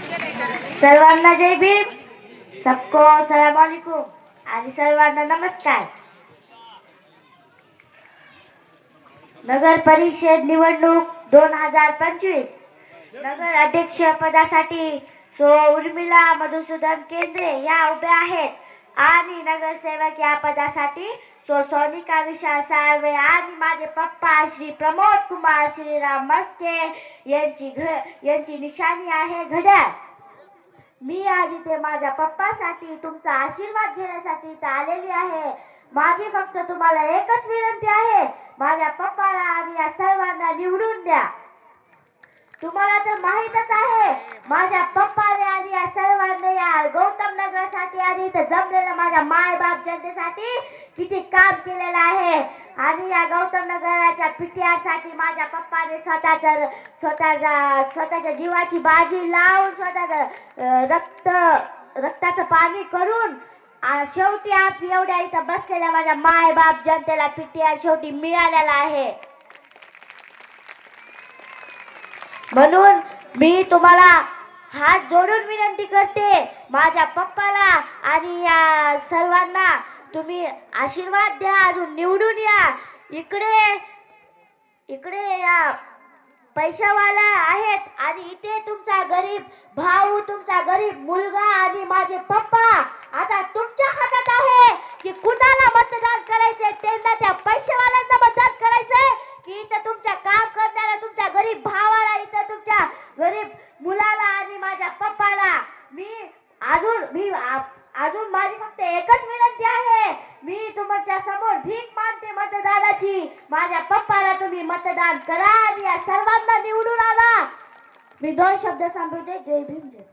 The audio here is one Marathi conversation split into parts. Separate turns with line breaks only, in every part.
सर्वांना जय भीम, सबको सलाम वालेकुम आणि सर्वांना नमस्कार। नगर परिषद निवडणूक 2025 नगर अध्यक्ष पदासाठी उर्मिला मधुसूदन केंद्रे या उभ्या आहेत आणि नगरसेवक या पदासाठी सोनिका विशाल साळवे आणि माझे पप्पा श्री प्रमोद कुमार श्रीराम मस्के यांची निशाणी आहे घड्याळ। मी आज इथे माझ्या पप्पासाठी तुमचा आशीर्वाद घेण्यासाठी इथे आलेली आहे। माझी फक्त तुम्हाला एकच विनंती आहे, माझ्या पप्पाला आणि या सर्वांना निवडून द्या। तुम्हाला तर माहीतच आहे माझ्या पप्पाने आणि या सर्वांनी या गौतम नगरासाठी आणि इथे जमलेल्या माझ्या माय बाप जनतेसाठी किती काम केलेलं आहे आणि या गौतम नगराच्या पीटीआर साठी माझ्या पप्पाने स्वतःच्या जीवाची बाजी लावून स्वतःचं रक्ताचं पाणी करून शेवटी आप एवढ्या इथं बसलेल्या माझ्या माय बाप जनतेला पीटीआर शेवटी मिळालेला आहे। म्हणून मी तुम्हाला हात जोडून विनंती करते, माझ्या पप्पाला आणि या सर्वांना तुम्ही आशीर्वाद द्या, अजून निवडून या। इकडे या पैशावाला आहेत आणि इथे तुमचा गरीब भाऊ, तुमचा गरीब मुलगा आणि माझे पप्पा। आता तुमच्या हातात आहे की कुणाला मतदान करायचंय, त्यांना त्या पैशावाल्यांना मतदान करायचंय की इथं तुमच्या काम करणाऱ्या तुमच्या गरीब भावाला, इथं तुमच्या गरीब मुलाला आणि माझ्या पप्पाला। अजून माझी फक्त एकच विनंती आहे, मी तुमच्या समोर भीक मागते मतदानाची। माझ्या पप्पाला तुम्ही मतदान करा आणि या सर्वांना निवडून आणा। मी 2 शब्द सांगते, जय भीम जय।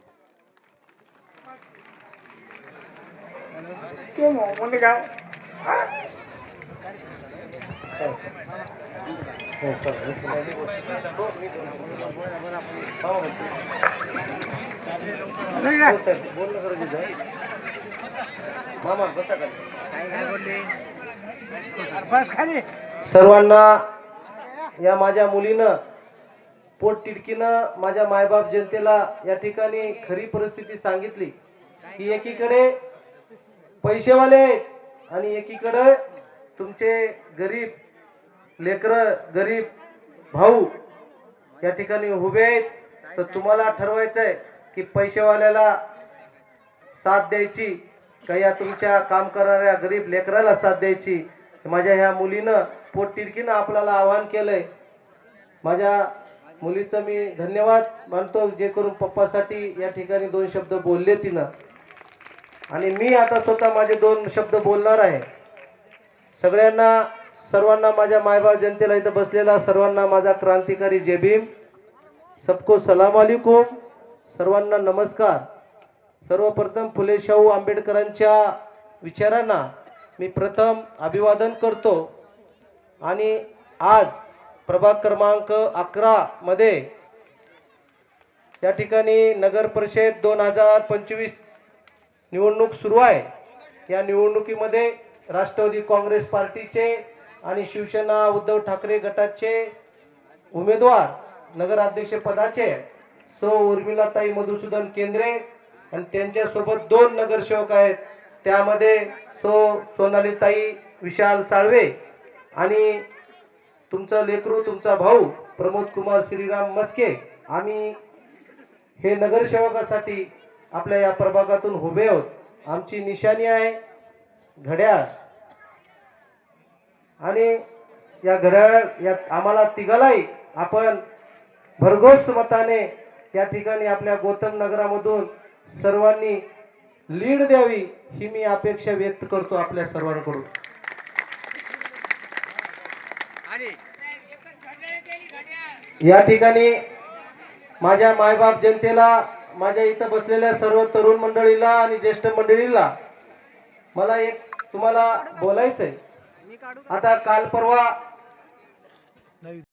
सर्वांना या माझ्या मुलीनं पोटतिडकीनं माझ्या मायबाप जनतेला या ठिकाणी खरी परिस्थिती सांगितली की एकीकडे पैसेवाले आणि एकीकडे तुमचे गरीब लेकरं, गरीब भाऊ या ठिकाणी उभे आहेत। तर तुम्हाला ठरवायचं आहे की पैसेवाल्याला साथ द्यायची का या तुमच्या काम करणाऱ्या गरीब लेकराला साथ द्यायची। माझ्या ह्या मुलीनं पोटतिडकीनं आपल्याला आवाहन केलंय। माझ्या मुलीचं मी धन्यवाद मानतो, जे करून पप्पासाठी या ठिकाणी 2 शब्द बोलले तिनं, आणि मी आता स्वतः माझे 2 शब्द बोलणार आहे। सर्वांना माझ्या मायबाप जनतेला इथं बसलेला सर्वांना माझा क्रांतिकारी जय भीम, सबको सलाम वालेकुम, सर्वांना नमस्कार। सर्वप्रथम फुले शाहू आंबेडकरांच्या विचारांना मी प्रथम अभिवादन करतो आणि आज प्रभाग क्रमांक 11 मध्ये या ठिकाणी नगर परिषद 2025 निवडणूक सुरू आहे। या निवडणुकीमध्ये राष्ट्रवादी काँग्रेस पार्टीचे आणि शिवसेना उद्धव ठाकरे गटाचे उमेदवार नगराध्यक्ष पदाचे उर्मिलाताई मधुसूदन केंद्रे आणि त्यांच्यासोबत 2 नगरसेवक आहेत, त्यामध्ये सोनालीताई विशाल साळवे आणि तुमचा लेकरू, तुमचा भाऊ प्रमोद कुमार श्रीराम मस्के। आम्ही हे नगरसेवकासाठी आपल्या या प्रभागातून उभे आहोत। आमची निशाणी आहे घड्याळ आणि या घड्याळ या आम्हाला तिघालाही आपण भरघोस मताने या ठिकाणी आपल्या गौतम नगरामधून सर्वांनी लीड द्यावी ही मी अपेक्षा व्यक्त करतो आपल्या सर्वांकडून। या ठिकाणी माझ्या मायबाप जनतेला, माझ्या इथं बसलेल्या सर्व तरुण मंडळीला आणि ज्येष्ठ मंडळीला मला एक तुम्हाला बोलायचंय। आता काल परवा